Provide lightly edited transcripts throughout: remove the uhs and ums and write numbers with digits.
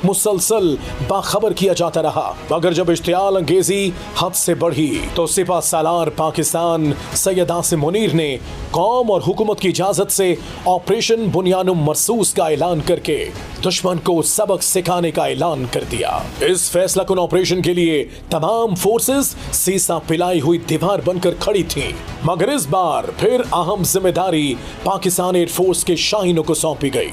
मुसलसल बाखबर किया जाता रहा, मगर जब इश्तियाल अंगेजी हद से बढ़ी तो सिपा सालार पाकिस्तान सैयद आसिम मुनीर ने कौम और हुकूमत की इजाजत से ऑपरेशन बुनियानुम मरसूस का ऐलान करके दुश्मन को सबक सिखाने का ऐलान कर दिया। इस फैसला कुन ऑपरेशन के लिए तमाम फोर्सेस सीसा पिलाई हुई दीवार बनकर खड़ी थीं, मगर इस बार फिर अहम जिम्मेदारी पाकिस्तान एयरफोर्स के शाहीनों को सौंपी गई।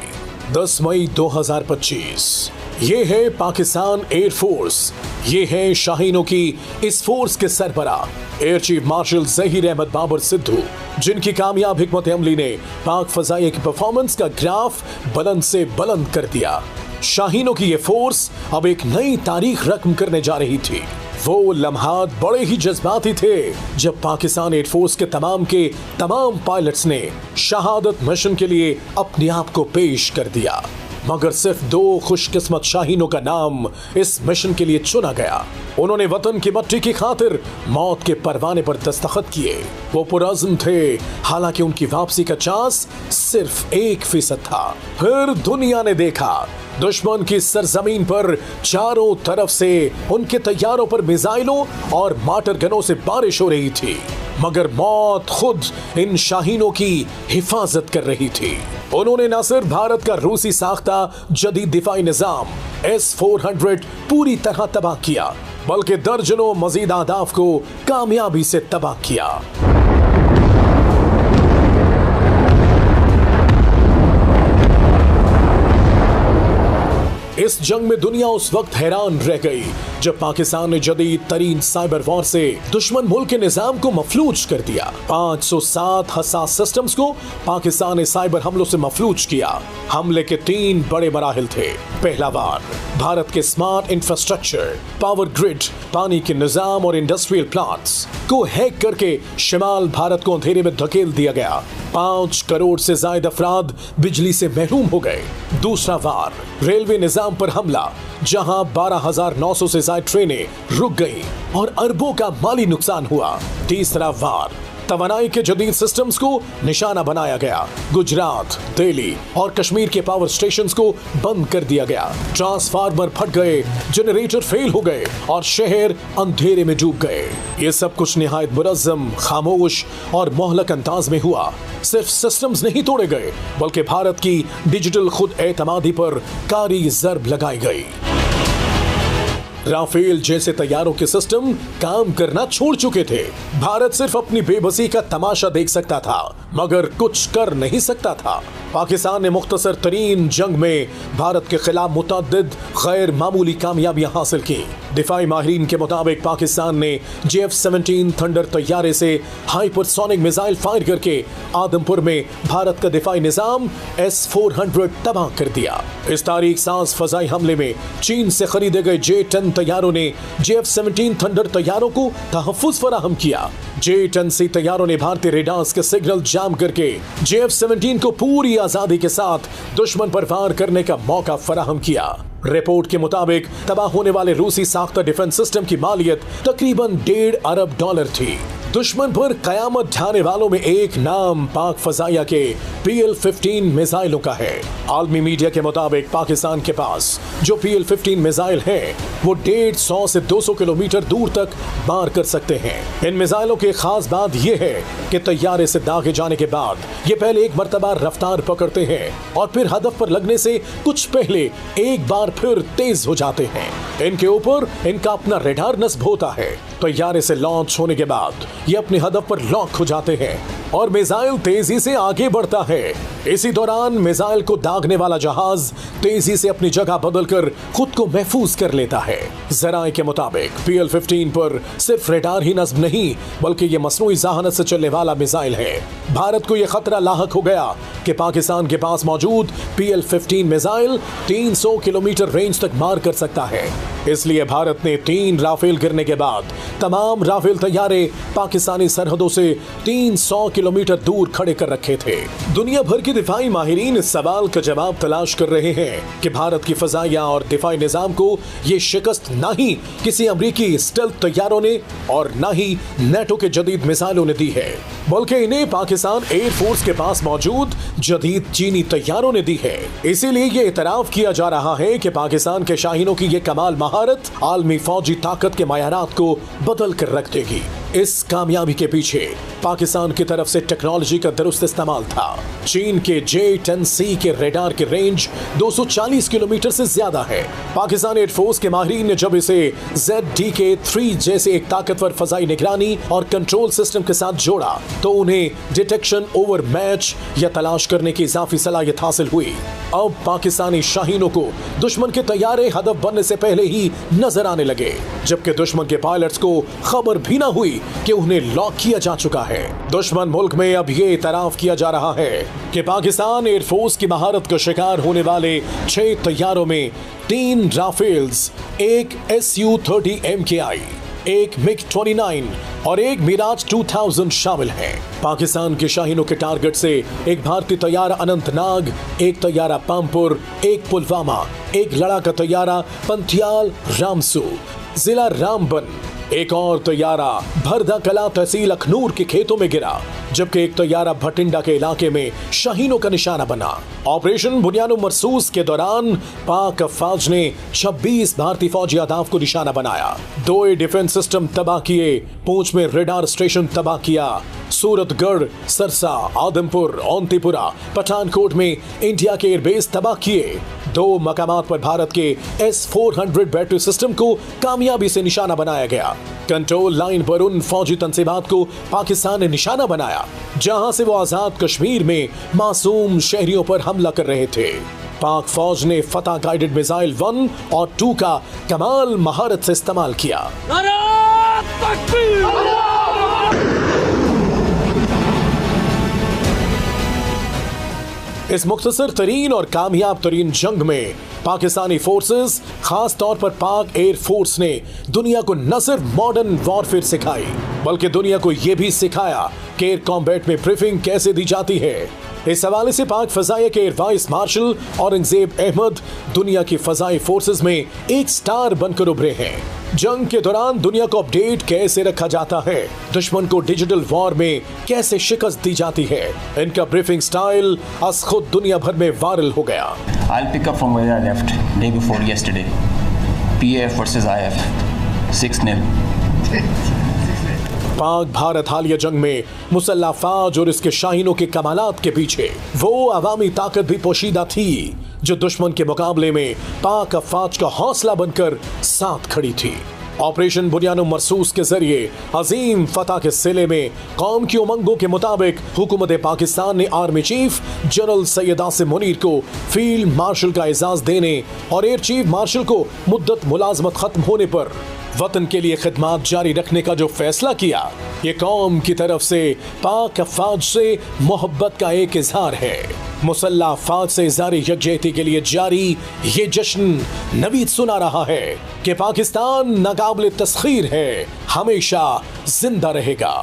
10 मई 2025 ये है पाकिस्तान एयरफोर्स, ये है शाहीनों की इस फोर्स के सरबराह air chief marshal Zaheer Ahmed Babar Sidhu, जिनकी कामयाब हिकमत अमली ने पाक फजाइया की परफॉर्मेंस का ग्राफ बुलंद से बुलंद कर दिया। शाहीनों की ये फोर्स अब एक नई तारीख रकम करने जा रही थी। वो लम्हात बड़े ही जज्बाती थे जब पाकिस्तान एयरफोर्स के तमाम पायलट्स ने शहादत मिशन के लिए अपने आप को पेश कर दिया, मगर सिर्फ 2 खुशकिस्मत शाहीनों का नाम इस मिशन के लिए चुना गया। उन्होंने वतन की मट्टी की खातिर मौत के परवाने पर दस्तखत किए। वो पुरअज़्म थे, हालांकि उनकी वापसी का चांस सिर्फ 1% था। फिर दुनिया ने देखा दुश्मन की सरजमीन पर चारों तरफ से उनके तैयारों पर मिसाइलों और माटर गनों से बारिश हो रही थी, मगर मौत खुद इन शाहीनों की हिफाजत कर रही थी। उन्होंने न सिर्फ भारत का रूसी साख्ता जदीद दिफाई निजाम S-400 पूरी तरह तबाह किया, बल्कि दर्जनों मजीद अहदाफ को कामयाबी से तबाह किया। इस जंग में दुनिया उस वक्त हैरान रह गई जब पाकिस्तान ने जदीद तरीन साइबर वॉर से दुश्मन मुल्क के निजाम को मफलूज कर दिया। 507 हसास सिस्टम्स को पाकिस्तान ने साइबर हमलों से मफलूज किया। हमले के 3 बड़े मराहिल थे। पहला वार भारत के स्मार्ट इंफ्रास्ट्रक्चर, पावर ग्रिड, पानी के निजाम और इंडस्ट्रियल प्लांट्स को हैक करके शिमाल भारत को अंधेरे में धकेल दिया गया। 5 करोड़ से ज्यादा अफराद बिजली से महरूम हो गए। दूसरा वार रेलवे निजाम पर हमला, जहां 12,900 से ज्यादा ट्रेनें रुक गईं और अरबों का माली नुकसान हुआ। तीसरा वार तवानाई के जदीद सिस्टम्स को निशाना बनाया गया। गुजरात, दिल्ली और कश्मीर के पावर स्टेशंस को बंद कर दिया गया। ट्रांसफार्मर फट गए, जनरेटर फेल हो गए और शहर अंधेरे में डूब गए। ये सब कुछ निहायत मुनज़्ज़म, खामोश और मोहलक अंदाज में हुआ। सिर्फ सिस्टम्स नहीं तोड़े गए, बल्कि भारत की डिजिटल खुद एतमादी पर कारी ज़र्ब लगाई गई। राफेल जैसे तैयारों के सिस्टम काम करना छोड़ चुके थे। भारत सिर्फ अपनी बेबसी का तमाशा देख सकता था, मगर कुछ कर नहीं सकता था। पाकिस्तान ने मुख्तसर तरीन जंग में भारत के खिलाफ मुतअद्दिद गैर मामूली कामयाबियां हासिल की। दिफाई माहिरीन के मुताबिक पाकिस्तान ने JF-17 थंडर तैयारे से हाइपरसोनिक मिसाइल फायर करके आदमपुर में भारत का दिफाई निजाम S-400 तबाह कर दिया। इस तारीख सांस फजाई हमले में चीन से खरीदे गए J-10 तैयारों ने JF-17 थंडर तैयारों को तहफ्फुज़ फराहम किया। J-10C तैयारों ने भारतीय रेडार्स के सिग्नल जाम करके JF-17 को पूरी आजादी के साथ दुश्मन पर वार करने का मौका फराहम किया। रिपोर्ट के मुताबिक तबाह होने वाले रूसी साख्ता डिफेंस सिस्टम की मालियत तकरीबन $1.5 अरब थी। दुश्मन पर कयामत ढाने वालों में एक नाम पाक फजाइया के PL-15 मिसाइलों का है। आलमी मीडिया के मुताबिक पाकिस्तान के पास जो PL-15 मिसाइल हैं, वो 150 से 200 किलोमीटर दूर तक मार कर सकते हैं। इन मिसाइलों की खास बात यह है कि तैयारे से दागे जाने के बाद ये पहले एक मर्तबा रफ्तार पकड़ते हैं और फिर हदफ पर लगने से कुछ पहले एक बार फिर तेज हो जाते हैं। इनके ऊपर इनका अपना रेडार नस्ब होता है। तैयारे से लॉन्च होने के बाद ये अपने हदफ पर लॉक हो जाते हैं और मिसाइल तेजी से आगे बढ़ता है। इसी दौरान मिसाइल को दागने वाला जहाज तेजी से अपनी जगह बदलकर खुद को महफूज कर लेता है। जराए के मुताबिक PL-15 पर सिर्फ रेडार ही नस्ब नहीं, बल्कि ये मसनूई जहानत से चलने वाला मिसाइल है। भारत को यह खतरा लाहक हो गया कि पाकिस्तान के पास मौजूद PL-15 मिसाइल 300 किलोमीटर रेंज तक मार कर सकता है। इसलिए भारत ने 3 राफेल गिरने के बाद तमाम राफेल तैयारे पाकिस्तानी सरहदों से 300 किलोमीटर दूर खड़े कर रखे थे। दुनिया भर के दिफाई माहिरीन इस सवाल का जवाब तलाश कर रहे हैं कि भारत की फजाइया और दिफाई निजाम को ये शिकस्त ना ही किसी अमरीकी स्टेल्थ तैयारों ने और ना ही नेटो के जदीद मिसाइलों ने दी है। बल्कि इन्हें पाकिस्तान एयरफोर्स के पास मौजूद जदीद चीनी तैयारों ने दी है। इसीलिए ये इतराफ किया जा रहा है कि पाकिस्तान के शाहीनों की ये कमाल महारत आलमी फौजी ताकत के मायारात को बदल कर रख देगी। इस कामयाबी के पीछे पाकिस्तान की तरफ से टेक्नोलॉजी का दुरुस्त इस्तेमाल था। चीन के J-10C के रेडार की रेंज 240 किलोमीटर से ज्यादा है। पाकिस्तान एयरफोर्स के माहिरीन ने जब इसे ZDK-3 जैसे एक ताकतवर फजाई निगरानी और कंट्रोल सिस्टम के साथ जोड़ा तो उन्हें डिटेक्शन ओवर मैच या तलाश करने की इजाफी सलाहियत हासिल हुई। अब पाकिस्तानी शाहीनों को दुश्मन के तैयारे हदफ बनने से पहले ही नजर आने लगे, जबकि दुश्मन के पायलट्स को खबर भी ना हुई कि उन्हें लॉक किया जा चुका है। दुश्मन मुल्क में अब ये इतराफ किया जा रहा है कि पाकिस्तान एयरफोर्स की महारत का शिकार होने वाले 6 तैयारों में 3 राफेल्स, एक Su-30 MKI, एक MiG-29 और एक मिराज 2000 शामिल हैं। पाकिस्तान के शाहीनों के टारगेट से एक भारतीय तैयारा अनंतनाग, एक तैयारा पामपुर, एक पुलवामा, एक लड़ाका तैयारा पंथियाल रामसू, जिला रामबन, एक और तैयारा भरदा कला तहसील अखनूर के खेतों में गिरा, जबकि एक तैयारा भटिंडा के इलाके में शाहीनों का निशाना बना। ऑपरेशन बुनियानो मरसूस के दौरान पाक अफवाज ने 26 भारतीय फौजी अहदाफ को निशाना बनाया। 2 डिफेंस सिस्टम तबाह किए, पूंछ में रेडार स्टेशन तबाह किया, सूरतगढ़, सरसा, आदमपुर, औंतीपुरा, पठानकोट में इंडिया के एयरबेस तबाह किए। 2 मकामात पर भारत के S-400 बैटरी सिस्टम को कामयाबी से निशाना बनाया गया। कंट्रोल लाइन पर उन फौजी तंसीबात को पाकिस्तान ने निशाना बनाया जहां से वो आजाद कश्मीर में मासूम शहरियों पर हमला कर रहे थे। पाक फौज ने फतह गाइडेड मिसाइल 1 और 2 का कमाल महारत से इस्तेमाल किया। इस मुख्तसर तरीन और कामयाब तरीन जंग में पाकिस्तानी फोर्सेस, खास तौर पर पाक एयर फोर्स ने दुनिया को न सिर्फ मॉडर्न वॉरफेयर सिखाई बल्कि दुनिया को यह भी सिखाया कि एयर कॉम्बैट में ब्रीफिंग कैसे दी जाती है। इस हवाले से पाक फजाइया के air vice marshal Aurangzeb Ahmed दुनिया की फजाई फोर्सेस में एक स्टार बनकर उभरे हैं। जंग के दौरान दुनिया को अपडेट कैसे रखा जाता है, दुश्मन को डिजिटल वॉर में कैसे शिकस्त दी जाती है, इनका ब्रीफिंग स्टाइल आज खुद दुनिया भर में वायरल हो गया। I'll pick up from where I left day before yesterday. PAF versus IF 6-0. Pak Bharat हालिया जंग में मुसल्लह फौज और इसके शाहीनों के कमालात के पीछे वो अवामी ताकत भी पोशीदा थी जो दुश्मन के मुकाबले में पाक अफवाज का हौसला बनकर साथ खड़ी थी। ऑपरेशन बुनियानो मरसूस के जरिए अजीम फतह के सिले में कौम की उमंगों के मुताबिक हुकूमत पाकिस्तान ने army chief general Syed Asim Munir को फील्ड मार्शल का एजाज देने और एयर चीफ मार्शल को मुद्दत मुलाजमत खत्म होने पर वतन के लिए खिदमत जारी रखने का जो फैसला किया, ये कौम की तरफ से पाक अफवाज से मोहब्बत का एक इजहार है। मुसल्लह अफवाज से इज़हार यकजहती के लिए जारी ये जश्न नवीद सुना रहा है कि पाकिस्तान नाकाबिल तस्खीर है, हमेशा जिंदा रहेगा।